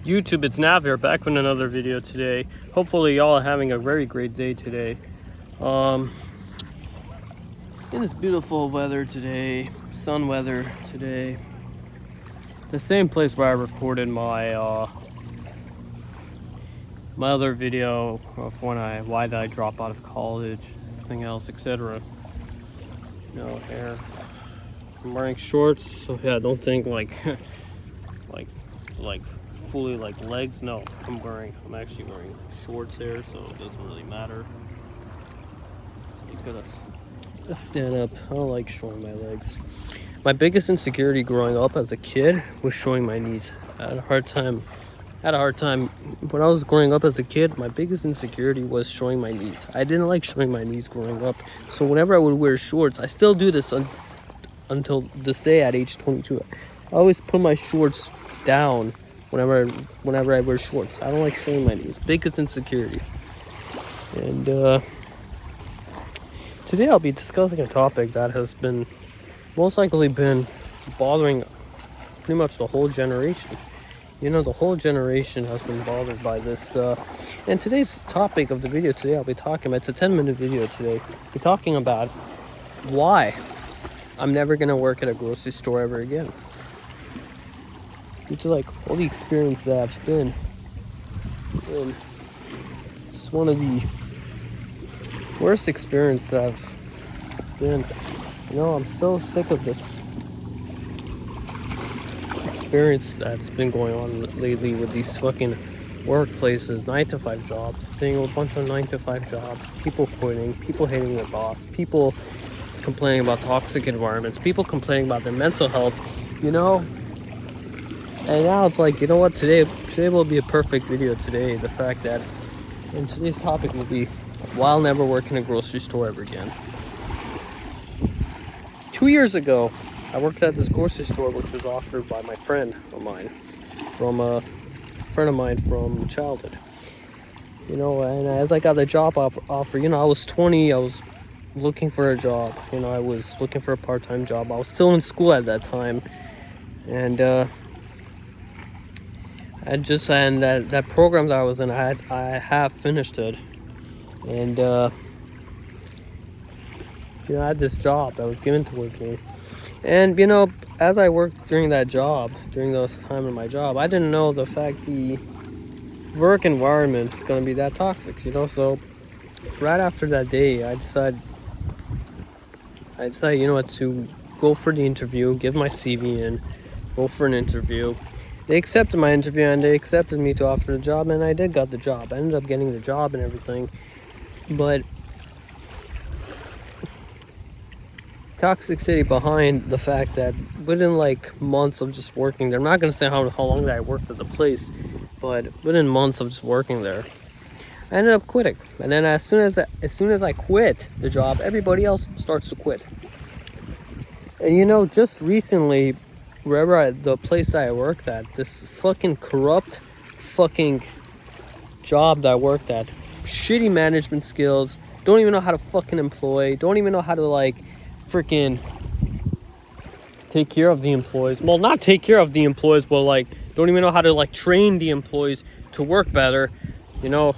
YouTube, it's Nav here, back with another video today. Hopefully y'all are having a very great day today. In this beautiful weather today, sun weather today, the same place where I recorded my my other video of why did I drop out of college, everything else, etc. No hair. I'm wearing shorts, so yeah, don't think like like fully like legs. No, I'm actually wearing shorts here, so it doesn't really matter. So you gotta just stand up. I don't like showing my legs. My biggest insecurity growing up as a kid was showing my knees. I had a hard time when I was growing up as a kid. My biggest insecurity was showing my knees. I didn't like showing my knees growing up, so whenever I would wear shorts, I still do this until this day at age 22. I always put my shorts down whenever I wear shorts. I don't like showing my knees. Biggest insecurity. And today I'll be discussing a topic that has been most likely been bothering pretty much the whole generation. You know, the whole generation has been bothered by this. And today's topic of the video today I'll be talking about, it's a 10-minute video today. I'll be talking about why I'm never gonna work at a grocery store ever again. Due to like all the experience that I've been. It's one of the worst experiences I've been. You know, I'm so sick of this experience that's been going on lately with these fucking workplaces, 9-to-5 jobs. Seeing a bunch of 9-to-5 jobs, people quitting, people hating their boss, people complaining about toxic environments, people complaining about their mental health, you know. And now it's like, you know what, today will be a perfect video today. The fact that, and today's topic will be why I'll never work in a grocery store ever again. 2 years ago, I worked at this grocery store, which was offered by my friend of mine, from childhood. You know, and as I got the job offer, you know, I was 20, I was looking for a job. You know, I was looking for a part-time job. I was still in school at that time, and that program that I was in, I have finished it, and you know, I had this job that was given towards me. And you know, as I worked during those time in my job, I didn't know the fact the work environment is going to be that toxic, you know. So right after that day, I decided, you know what, to go for the interview, give my CV in, go for an interview. They accepted my interview and they accepted me to offer the job, and I did got the job. I ended up getting the job and everything. But toxicity behind the fact that within like months of just working there, I'm not going to say how long that I worked at the place, but within months of just working there, I ended up quitting. And then as soon as I quit the job, everybody else starts to quit. And you know, just recently, the place that I worked at, this fucking corrupt fucking job that I worked at, shitty management skills, don't even know how to fucking employ, don't even know how to like freaking take care of the employees. Well, not take care of the employees, but like don't even know how to like train the employees to work better. You know,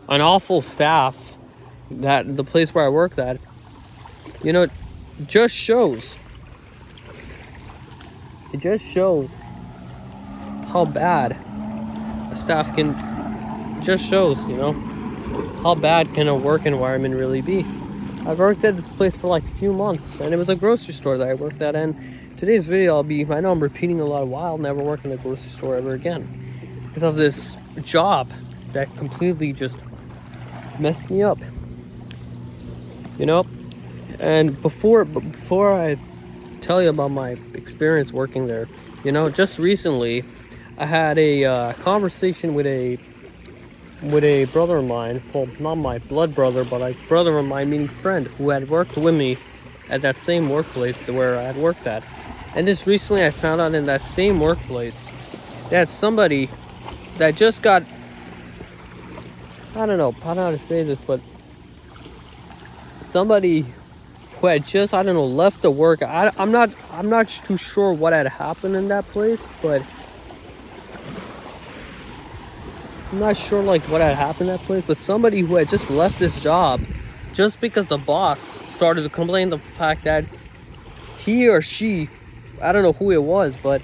an awful staff that the place where I worked at, you know, just shows how bad a staff can, just shows, you know, how bad can a work environment really be. I've worked at this place for like a few months, and it was a grocery store that I worked at. And today's video, I know I'm repeating a lot, why I'll never work in a grocery store ever again, because of this job that completely just messed me up, you know. And before I tell you about my experience working there, you know, just recently I had a conversation with a brother of mine, well, not my blood brother, but a brother of mine, meaning friend, who had worked with me at that same workplace where I had worked at. And just recently I found out in that same workplace that somebody that just got, I don't know how to say this, but somebody who had just, I don't know, left the work. I'm not too sure what had happened in that place, but I'm not sure like what had happened at that place, but somebody who had just left this job just because the boss started to complain the fact that he or she, I don't know who it was, but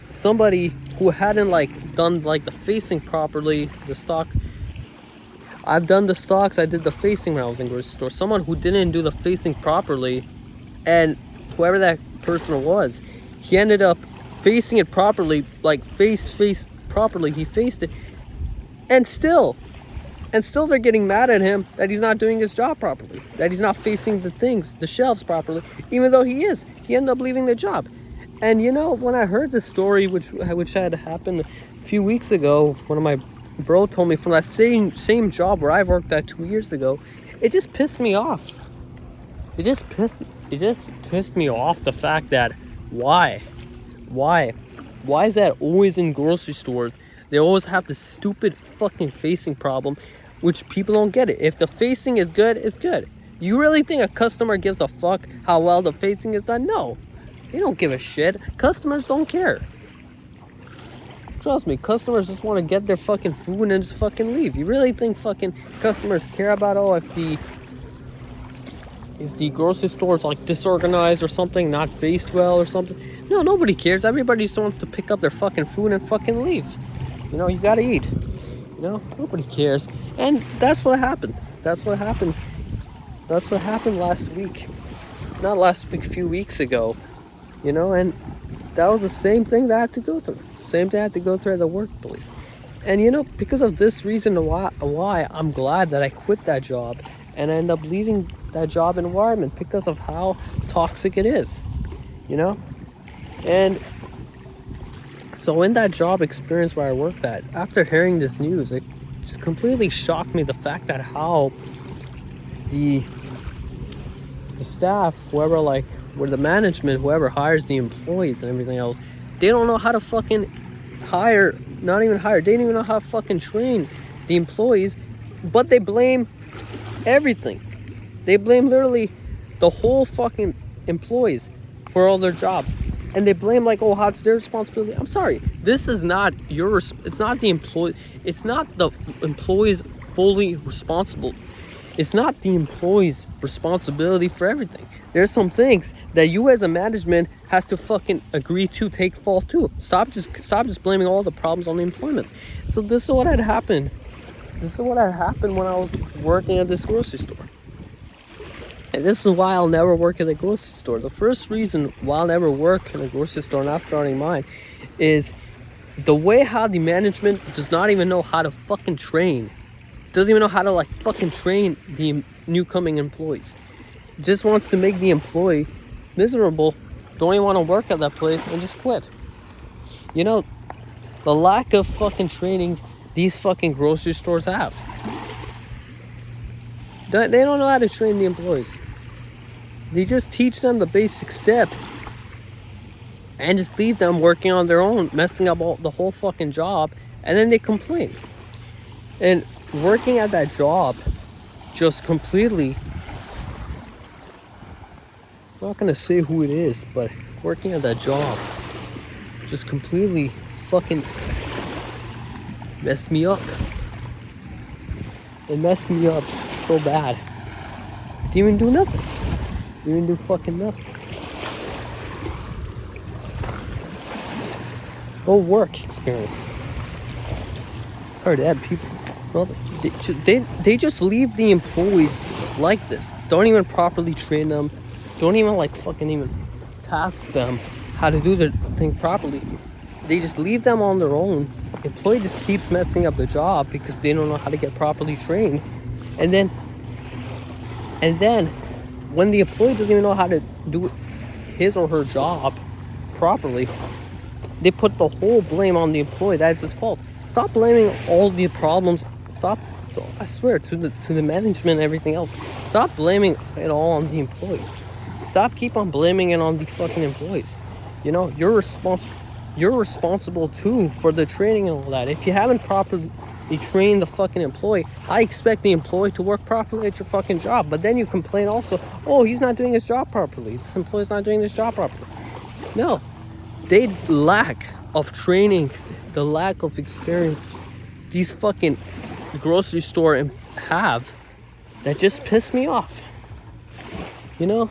somebody who hadn't like done like the facing properly, the stock. I've done the stocks, I did the facing when I was in grocery store. Someone who didn't do the facing properly, and whoever that person was, he ended up facing it properly, like face properly. He faced it, and still they're getting mad at him that he's not doing his job properly, that he's not facing the shelves properly, even though he is. He ended up leaving the job. And you know, when I heard this story, which had happened a few weeks ago, one of my bro told me from that same job where I worked at 2 years ago, it just pissed me off. It just pissed me off, the fact that why is that always in grocery stores? They always have this stupid fucking facing problem, which people don't get it. If the facing is good, it's good. You really think a customer gives a fuck how well the facing is done? No, they don't give a shit. Customers don't care. Trust me, customers just want to get their fucking food and just fucking leave. You really think fucking customers care about, oh, if the grocery store is like disorganized or something, not faced well or something? No, nobody cares. Everybody just wants to pick up their fucking food and fucking leave. You know, you gotta eat. You know, nobody cares. And that's what happened. That's what happened last week. Not last week, a few weeks ago. You know, and that was the same thing that I had to go through. Same thing I had to go through at the workplace. And you know, because of this reason why I'm glad that I quit that job and I end up leaving that job environment, because of how toxic it is. You know? And so in that job experience where I worked at, after hearing this news, it just completely shocked me, the fact that how the staff, whoever the management, whoever hires the employees and everything else, they don't know how to fucking hire, not even hire, they don't even know how to fucking train the employees, but they blame everything. They blame literally the whole fucking employees for all their jobs. And they blame like, oh, how it's their responsibility. I'm sorry, this is not it's not the employee, it's not the employees fully responsible. It's not the employee's responsibility for everything. There's some things that you as a management has to fucking agree to take fault to. Stop just blaming all the problems on the employment. So this is what had happened. This is what had happened when I was working at this grocery store. And this is why I'll never work at a grocery store. The first reason why I'll never work in a grocery store, not starting mine, is the way how the management does not even know how to fucking train. Doesn't even know how to like fucking train the new coming employees. Just wants to make the employee miserable, don't even want to work at that place, and just quit. You know, the lack of fucking training these fucking grocery stores have. They don't know how to train the employees. They just teach them the basic steps and just leave them working on their own, messing up the whole fucking job, and then they complain. And working at that job just completely, I'm not gonna say who it is, but working at that job just completely fucking messed me up. It messed me up so bad. Didn't even do nothing. Didn't even do fucking nothing. Whole work experience. Sorry to add people. Well, they just leave the employees like this. Don't even properly train them. Don't even like fucking even task them how to do their thing properly. They just leave them on their own. Employee just keeps messing up the job because they don't know how to get properly trained. And then when the employee doesn't even know how to do his or her job properly, they put the whole blame on the employee. That's his fault. Stop blaming all the problems. Stop. So I swear to the management and everything else. Stop blaming it all on the employee. Stop keep on blaming it on the fucking employees. You know, you're responsible too for the training and all that. If you haven't properly trained the fucking employee, I expect the employee to work properly at your fucking job. But then you complain also, oh, he's not doing his job properly. This employee's not doing his job properly. No, they lack of training, the lack of experience these fucking grocery store have that just piss me off. You know,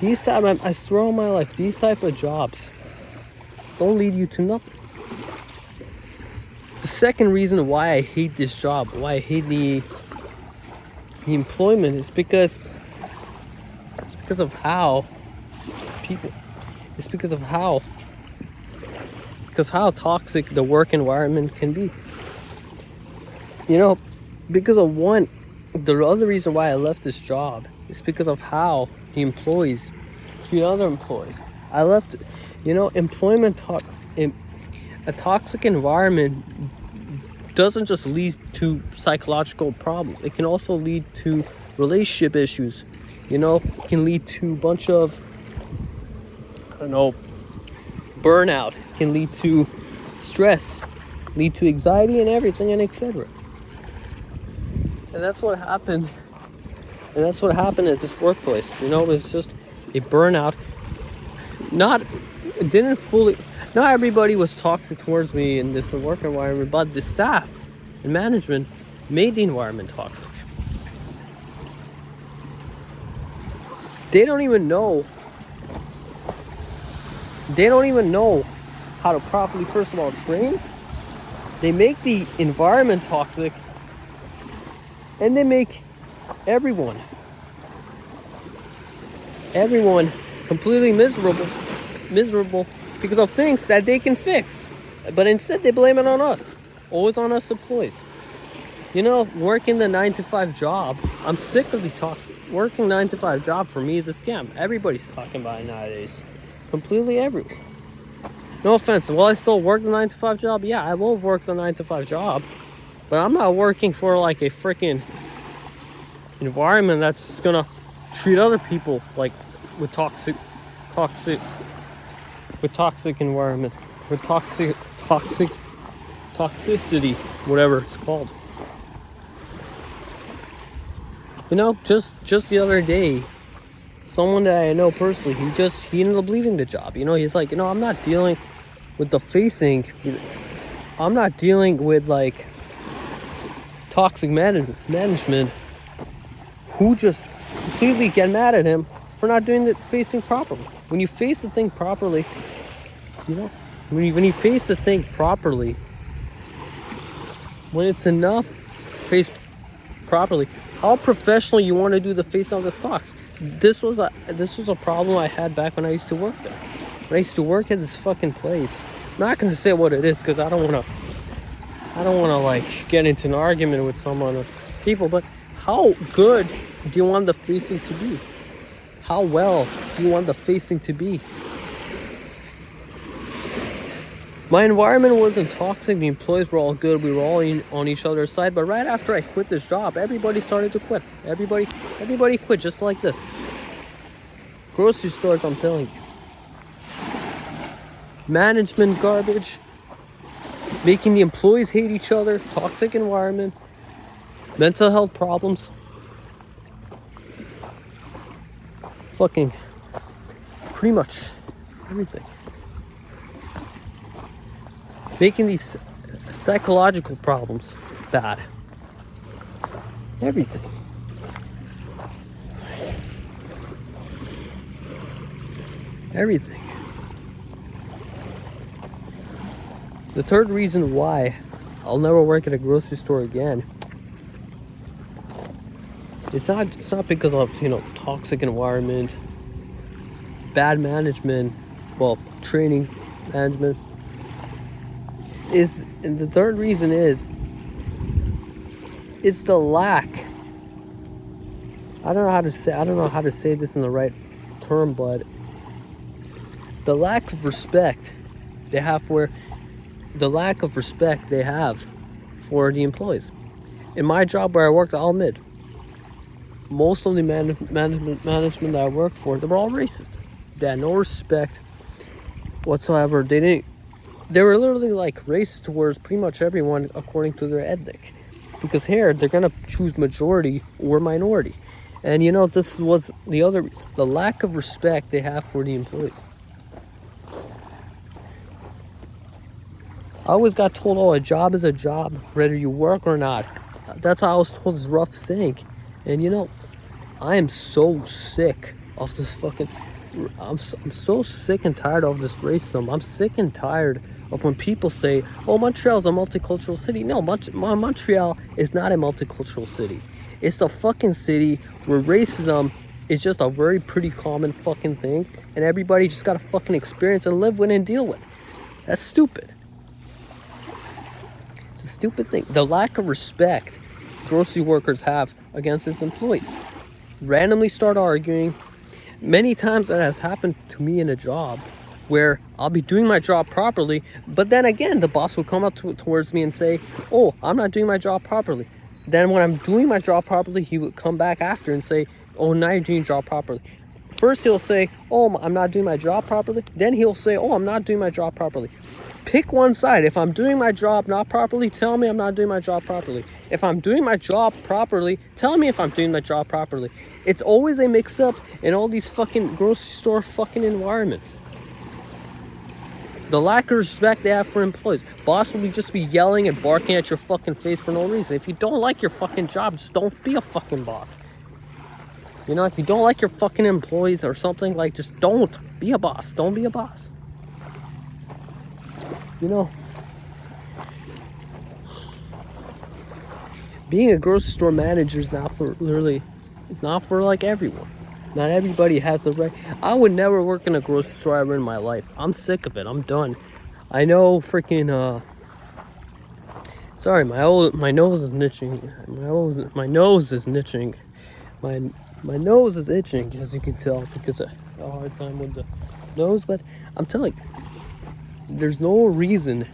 these type, I swear on my life, these type of jobs don't lead you to nothing. The second reason why I hate this job, why I hate the employment, is because of how people, it's because how toxic the work environment can be. You know, because of one, the other reason why I left this job is because of how the employees treat other employees. I left, you know, a toxic environment doesn't just lead to psychological problems. It can also lead to relationship issues. You know, it can lead to a bunch of, I don't know, burnout. It can lead to stress, lead to anxiety and everything, and etc. And that's what happened. And that's what happened at this workplace. You know, it was just a burnout. Not everybody was toxic towards me in this work environment, but the staff and management made the environment toxic. They don't even know how to properly, first of all, train. They make the environment toxic, and they make everyone completely miserable because of things that they can fix. But instead they blame it on us. Always on us employees. You know, working the 9-to-5 job, I'm sick of the toxic. Working 9-to-5 job for me is a scam. Everybody's talking about it nowadays. Completely everyone. No offense, will I still work the 9-to-5 job? Yeah, I will work the 9-to-5 job. But I'm not working for like a freaking environment that's gonna treat other people like with toxic environment, with toxicity, whatever it's called. You know, just the other day, someone that I know personally, he ended up leaving the job. You know, he's like, you know, I'm not dealing with like toxic management who just completely get mad at him for not doing the facing properly. When you face the thing properly, you know, when you face the thing properly, when it's enough faced properly, how professionally you want to do the face of the stocks. This was a problem I had back when I used to work there. When I used to work at this fucking place. I'm not gonna say what it is because I don't wanna like get into an argument with someone or people, but how good do you want the facing to be? How well do you want the facing to be? My environment wasn't toxic, the employees were all good, we were all on each other's side, but right after I quit this job, everybody started to quit. Everybody quit just like this. Grocery stores, I'm telling you. Management garbage, making the employees hate each other, toxic environment, mental health problems. Fucking pretty much everything. Making these psychological problems bad. Everything. Everything. The third reason why I'll never work at a grocery store again, it's not because of, you know, toxic environment, bad management, well, training management. And the third reason is it's the lack. I don't know how to say this in the right term, but the lack of respect they have for the employees. In my job where I worked, I'll admit, most of the management that I worked for, they were all racist. They had no respect whatsoever. They were literally like racist towards pretty much everyone according to their ethnic. Because here, they're going to choose majority or minority. And you know, this was the other reason. The lack of respect they have for the employees. I always got told, oh, a job is a job, whether you work or not. That's how I was told, this rough saying. And you know, I am so sick of this fucking. I'm so sick and tired of this racism. I'm sick and tired of when people say, oh, Montreal's a multicultural city. No, Montreal is not a multicultural city. It's a fucking city where racism is just a very pretty common fucking thing, and everybody just gotta fucking experience and live with and deal with. That's stupid. It's a stupid thing. The lack of respect grocery workers have against its employees. Randomly start arguing. Many times that has happened to me in a job where I'll be doing my job properly, but then again, the boss will come up towards me and say, oh, I'm not doing my job properly. Then when I'm doing my job properly, he would come back after and say, oh, now you're doing your job properly. First he'll say, oh, I'm not doing my job properly. Then he'll say, oh, I'm not doing my job properly. Pick one side. If I'm doing my job not properly, tell me I'm not doing my job properly. If I'm doing my job properly, tell me if I'm doing my job properly. It's always a mix-up in all these fucking grocery store fucking environments. The lack of respect they have for employees. Boss will just be yelling and barking at your fucking face for no reason. If you don't like your fucking job, just don't be a fucking boss. You know, if you don't like your fucking employees or something, like, just don't be a boss. Don't be a boss. You know, being a grocery store manager is not for it's not for like everyone. Not everybody has the right. I would never work in a grocery store ever in my life. I'm sick of it. I'm done. I know freaking sorry, my nose is itching. My nose is itching. My nose is itching, as you can tell, because I have a hard time with the nose. But I'm telling you, there's no reason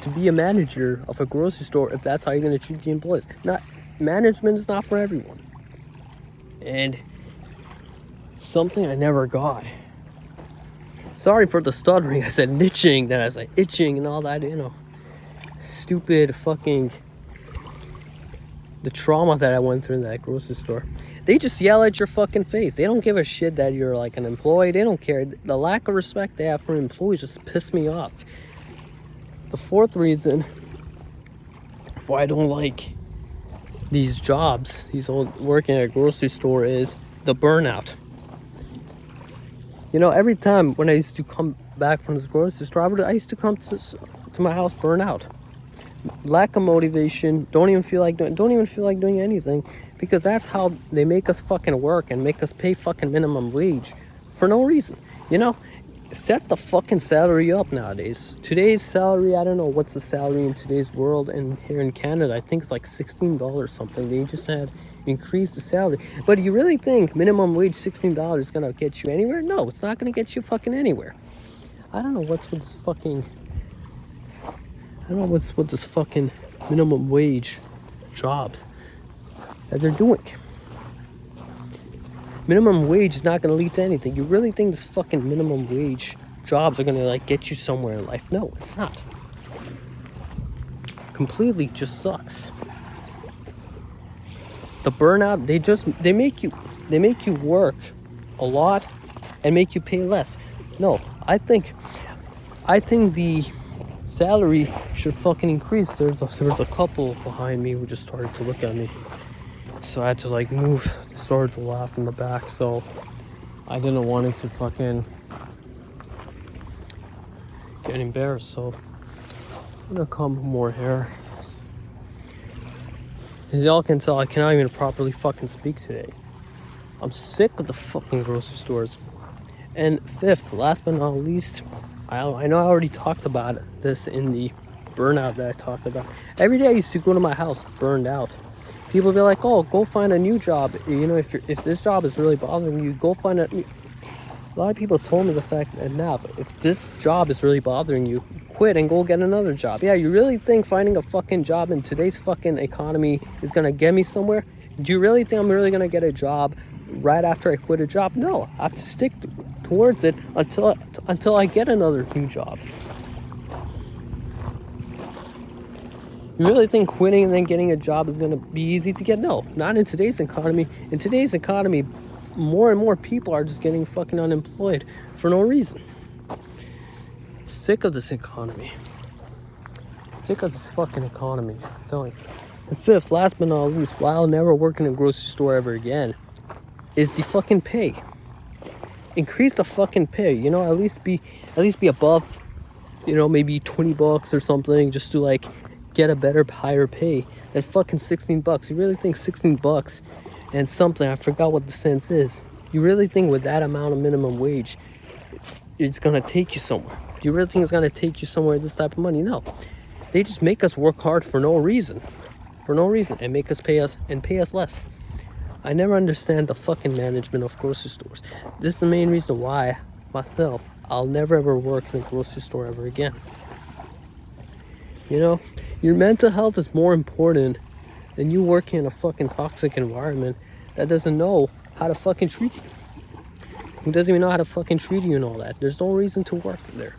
to be a manager of a grocery store if that's how you're going to treat the employees. Management is not for everyone. And something I never got. Sorry for the stuttering. I said itching, then I said itching and all that, you know. Stupid fucking... The trauma that I went through in that grocery store. They just yell at your fucking face. They don't give a shit that you're like an employee. They don't care. The lack of respect they have for employees just pissed me off. The fourth reason why I don't like these jobs, working at a grocery store, is the burnout. You know, every time when I used to come back from this grocery store, I used to come to my house burn out. Lack of motivation, don't even feel like doing anything, because that's how they make us fucking work and make us pay fucking minimum wage for no reason. You know, set the fucking salary up nowadays. Today's salary, I don't know what's the salary in today's world, and here in Canada I think it's like $16 something. They just had increased the salary. But you really think minimum wage $16 is gonna get you anywhere? No, it's not gonna get you fucking anywhere. I don't know what's with this fucking minimum wage jobs that they're doing. Minimum wage is not going to lead to anything. You really think this fucking minimum wage jobs are going to like get you somewhere in life? No, it's not. Completely just sucks. The burnout, they make you work a lot and make you pay less. No, I think the salary should fucking increase. There was a couple behind me who just started to look at me, so I had to like move. They started to laugh in the back, so I didn't want it to fucking get embarrassed. So I'm gonna comb more hair. As y'all can tell, I cannot even properly fucking speak today. I'm sick of the fucking grocery stores. And fifth, last but not least, I know I already talked about this in the burnout that I talked about. Every day I used to go to my house burned out. People be like, oh, go find a new job. You know, if this job is really bothering you, go find a lot of people told me the fact that now, if this job is really bothering you, quit and go get another job. Yeah, you really think finding a fucking job in today's fucking economy is gonna get me somewhere? Do you really think I'm really gonna get a job right after I quit a job? No, I have to stick towards it until I get another new job. You really think quitting and then getting a job is going to be easy to get? No, not in today's economy. In today's economy, more and more people are just getting fucking unemployed for no reason. Sick of this economy. sick of this fucking economy. I'm telling you. And fifth, last but not least, why I'll never work in a grocery store ever again, is the fucking pay. Increase the fucking pay. You know, at least be above, you know, maybe $20 or something, just to like get a better, higher pay than fucking $16. You really think $16 and something, I forgot what the cents is, you really think with that amount of minimum wage it's gonna take you somewhere? You really think it's gonna take you somewhere with this type of money? No. They just make us work hard for no reason. And make us pay us less. I never understand the fucking management of grocery stores. This is the main reason why myself, I'll never ever work in a grocery store ever again. You know, your mental health is more important than you working in a fucking toxic environment that doesn't know how to fucking treat you. Who doesn't even know how to fucking treat you and all that. There's no reason to work there.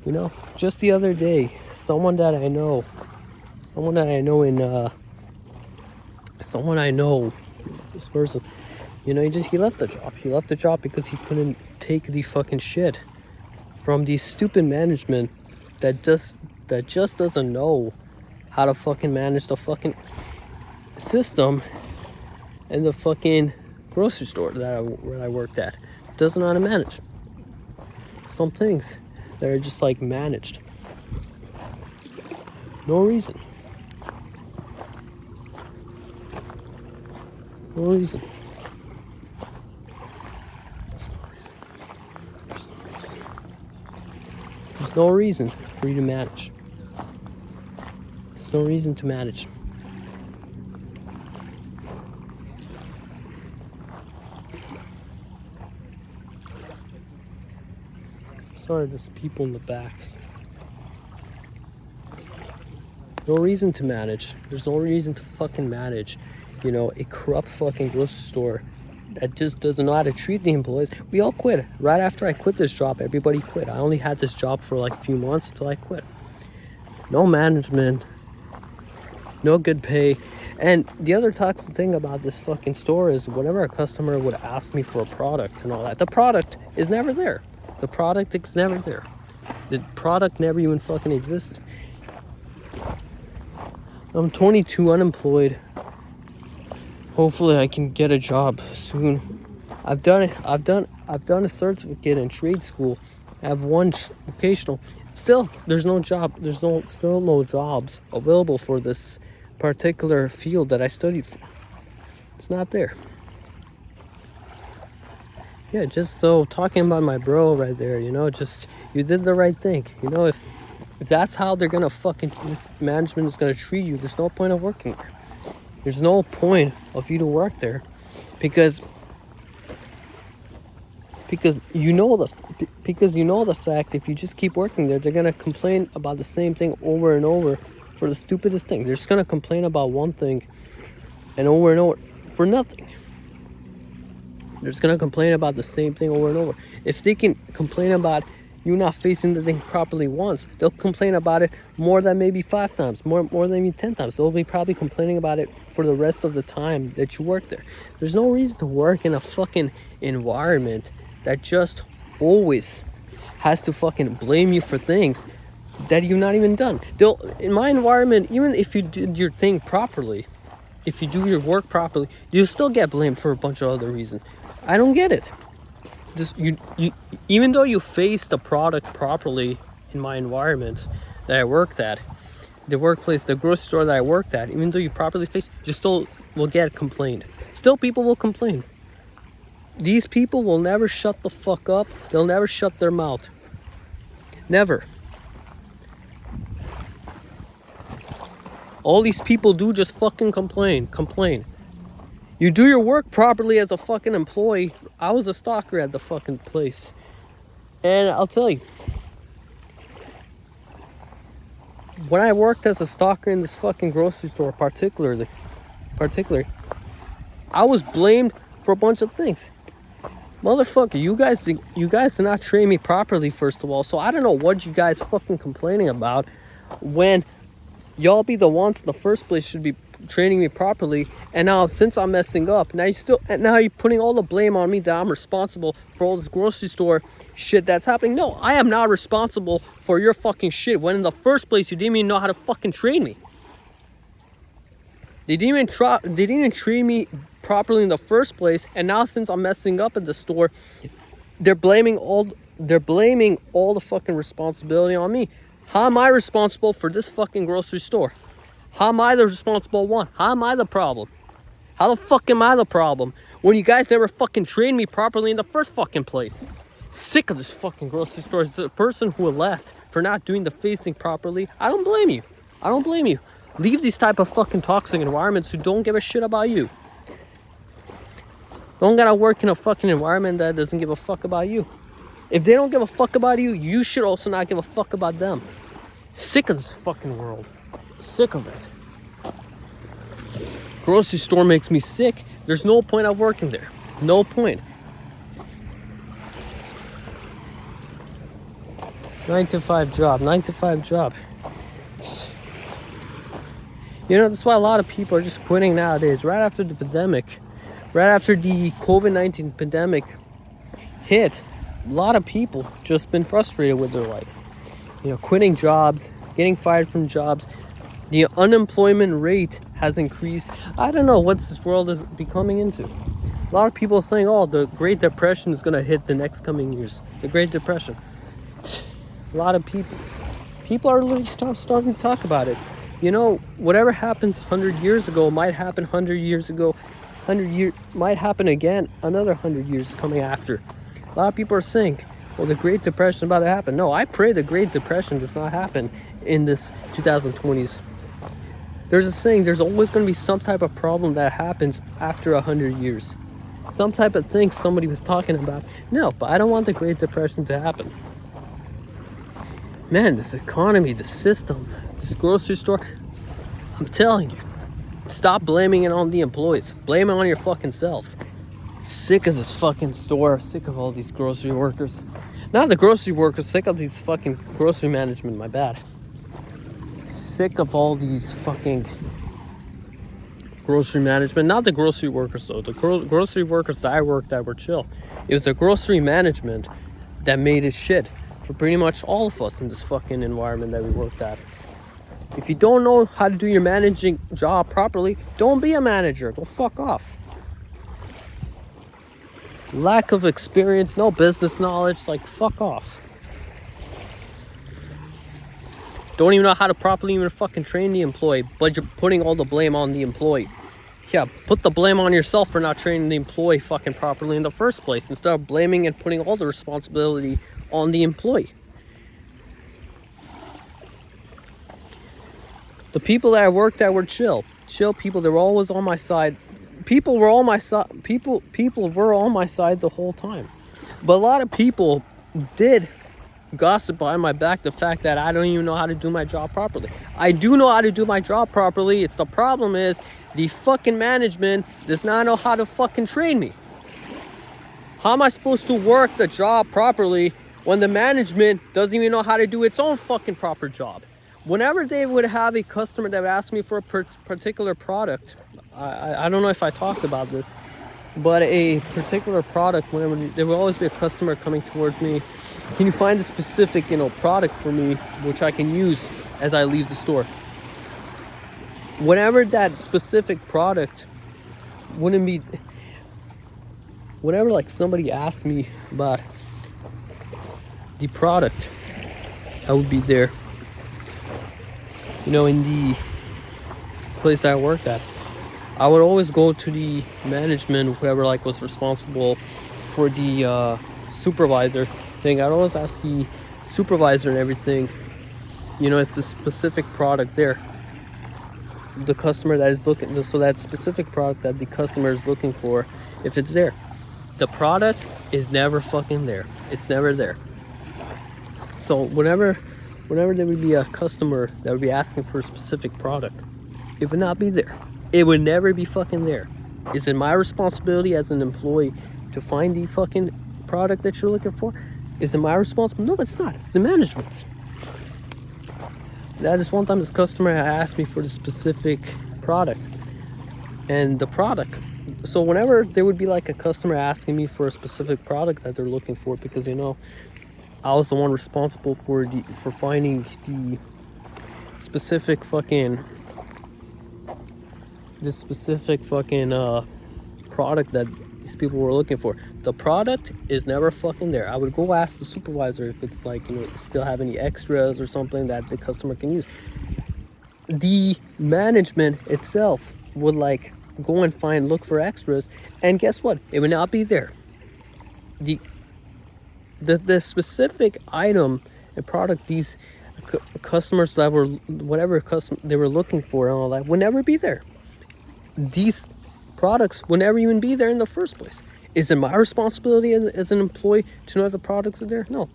You know, just the other day, someone I know, this person, you know, he left the job. He left the job because he couldn't take the fucking shit from the stupid management that just doesn't know how to fucking manage the fucking system and the fucking grocery store where I worked at. Doesn't know how to manage some things that are just like managed. No reason. No reason. There's no reason for you to manage. There's no reason to manage. Sorry, there's people in the back. No reason to manage. There's no reason to fucking manage, you know, a corrupt fucking grocery store that just doesn't know how to treat the employees. We all quit. Right after I quit this job, everybody quit. I only had this job for like a few months until I quit. No management, no good pay. And the other toxic thing about this fucking store is whenever a customer would ask me for a product and all that, the product is never there. The product is never there. The product never even fucking existed. I'm 22, unemployed. Hopefully I can get a job soon. I've done a certificate in trade school. I have one vocational. Still, there's no job. Still no jobs available for this particular field that I studied for. It's not there. Yeah, just so talking about my bro right there, you know, just you did the right thing. You know, if that's how they're gonna fucking, this management is gonna treat you, there's no point of working there. There's no point of you to work there because you know the fact if you just keep working there, they're gonna complain about the same thing over and over for the stupidest thing. They're just gonna complain about one thing and over for nothing. They're just gonna complain about the same thing over and over. If they can complain about you not facing the thing properly once, they'll complain about it more than maybe 5 times, more than maybe 10 times. They'll be probably complaining about it for the rest of the time that you work there. There's no reason to work in a fucking environment that just always has to fucking blame you for things that you've not even done. In my environment, even if you did your thing properly, if you do your work properly, you'll still get blamed for a bunch of other reasons. I don't get it. Just you even though you face the product properly in my environment that I worked at, the workplace, the grocery store that I worked at, even though you properly face, you still will get complained. Still people will complain. These people will never shut the fuck up. They'll never shut their mouth. Never. All these people do just fucking complain. You do your work properly as a fucking employee. I was a stalker at the fucking place. And I'll tell you, when I worked as a stalker in this fucking grocery store particularly, I was blamed for a bunch of things. Motherfucker, you guys did not train me properly, first of all. So I don't know what you guys fucking complaining about when y'all be the ones in the first place should be training me properly, and now since I'm messing up, now you're putting all the blame on me that I'm responsible for all this grocery store shit that's happening. No, I am not responsible for your fucking shit when in the first place you didn't even know how to fucking train me. They didn't even train me properly in the first place, and now since I'm messing up at the store, they're blaming all the fucking responsibility on me. How am I responsible for this fucking grocery store? How am I the responsible one? How am I the problem? How the fuck am I the problem when you guys never fucking trained me properly in the first fucking place? Sick of this fucking grocery store. The person who left for not doing the facing properly, I don't blame you. I don't blame you. Leave these type of fucking toxic environments who don't give a shit about you. Don't gotta work in a fucking environment that doesn't give a fuck about you. If they don't give a fuck about you, you should also not give a fuck about them. Sick of this fucking world. Sick of it. Grocery store makes me sick. There's no point of working there. No point. 9 to 5 job. 9 to 5 job. You know, that's why a lot of people are just quitting nowadays. Right after the pandemic, right after the COVID-19 pandemic hit, a lot of people just been frustrated with their lives. You know, quitting jobs, getting fired from jobs. The unemployment rate has increased. I don't know what this world is becoming into. A lot of people are saying, oh, the Great Depression is going to hit the next coming years. The Great Depression. A lot of people are literally starting to talk about it. You know, whatever happens 100 years ago might happen 100 years ago. 100 years might happen again another 100 years coming after. A lot of people are saying, well, the Great Depression is about to happen. No, I pray the Great Depression does not happen in this 2020s. There's a saying, there's always going to be some type of problem that happens after 100 years. Some type of thing somebody was talking about. No, but I don't want the Great Depression to happen. Man, this economy, the system, this grocery store, I'm telling you, stop blaming it on the employees. Blame it on your fucking selves. Sick of this fucking store. Sick of all these grocery workers. Not the grocery workers. Sick of these fucking grocery management. My bad. Sick of all these fucking grocery management. Not the grocery workers though. The grocery workers that I worked at were chill. It was the grocery management that made it shit for pretty much all of us in this fucking environment that we worked at. If you don't know how to do your managing job properly, don't be a manager. Go fuck off. Lack of experience, no business knowledge, like fuck off. Don't even know how to properly even fucking train the employee, but you're putting all the blame on the employee. Yeah, put the blame on yourself for not training the employee fucking properly in the first place, instead of blaming and putting all the responsibility on the employee. The people that I worked at were chill people. They were always on my side. People were on my side. People were on my side the whole time. But a lot of people did gossip behind my back the fact that I don't even know how to do my job properly. I do know how to do my job properly. It's the problem is the fucking management does not know how to fucking train me. How am I supposed to work the job properly when the management doesn't even know how to do its own fucking proper job? Whenever they would have a customer that would ask me for a particular product, I don't know if I talked about this, but a particular product, whenever there will always be a customer coming towards me, can you find a specific, product for me which I can use as I leave the store? Whenever that specific product wouldn't be, whenever like somebody asked me about the product, I would be there. In the place that I worked at, I would always go to the management, whoever was responsible for the supervisor thing. I'd always ask the supervisor and everything, it's the specific product there. The customer that is looking, so that specific product that the customer is looking for, if it's there. The product is never fucking there. It's never there. So whenever there would be a customer that would be asking for a specific product, it would not be there. It would never be fucking there. Is it my responsibility as an employee to find the fucking product that you're looking for? Is it my responsibility? No, it's not. It's the management's. That is one time this customer had asked me for the specific product. And the product, so whenever there would be like a customer asking me for a specific product that they're looking for, because I was the one responsible for finding the specific fucking product that these people were looking for. The product is never fucking there. I would go ask the supervisor if it's like, still have any extras or something that the customer can use. The management itself would like go and look for extras, and guess what? It would not be there. The specific item and product these customers that were they were looking for and all that would never be there. These products would never even be there in the first place. Is it my responsibility as an employee to know if the products are there? No.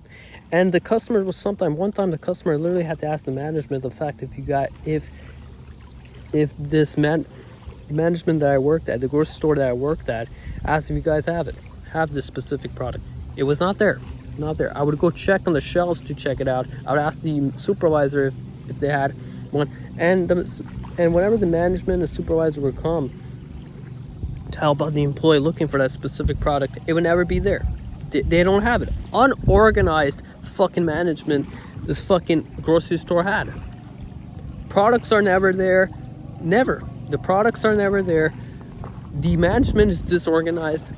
And the customer was one time the customer literally had to ask the management the fact if this management that I worked at, the grocery store that I worked at, asked if you guys have this specific product. It was not there. I would go check on the shelves to check it out. I would ask the supervisor if they had one, and whenever the management and supervisor would come to help out the employee looking for that specific product, it would never be there. They don't have it. Unorganized fucking management this fucking grocery store had. Products are never there. Never. The products are never there. The management is disorganized.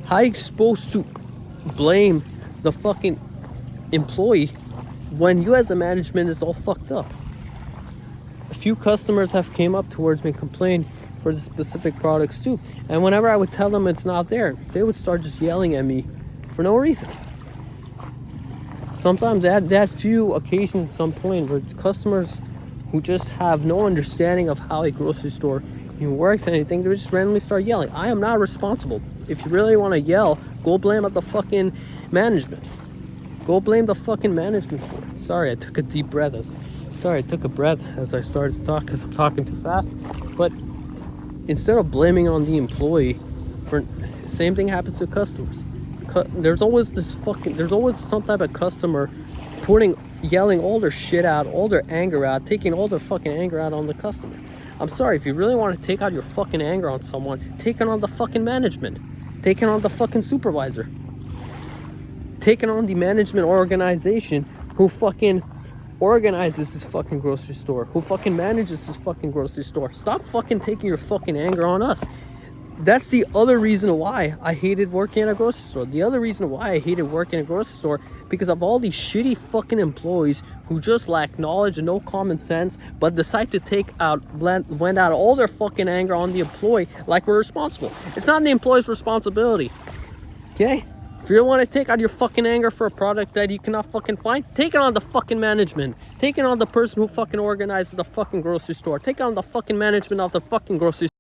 How are you supposed to blame the fucking employee when you as a management is all fucked up? A few customers have came up towards me and complained for the specific products too, and whenever I would tell them it's not there, they would start just yelling at me for no reason. Sometimes they had few occasions at some point where customers who just have no understanding of how a grocery store even works, anything, they would just randomly start yelling. I am not responsible. If you really want to yell, go blame the fucking management. Go blame the fucking management for it. Sorry, I took a deep breath. I took a breath as I started to talk because I'm talking too fast. But instead of blaming on the employee, same thing happens to customers. There's always some type of customer yelling all their shit out, all their anger out, taking all their fucking anger out on the customer. I'm sorry, if you really want to take out your fucking anger on someone, take it on the fucking management. Take it on the fucking supervisor. Take it on the management organization who fucking organizes this fucking grocery store, who fucking manages this fucking grocery store. Stop fucking taking your fucking anger on us. That's the other reason why I hated working at a grocery store. The other reason why I hated working at a grocery store, because of all these shitty fucking employees who just lack knowledge and no common sense, but decide to vent out all their fucking anger on the employee like we're responsible. It's not the employee's responsibility. Okay? If you don't want to take out your fucking anger for a product that you cannot fucking find, take it on the fucking management. Take it on the person who fucking organizes the fucking grocery store. Take it on the fucking management of the fucking grocery store.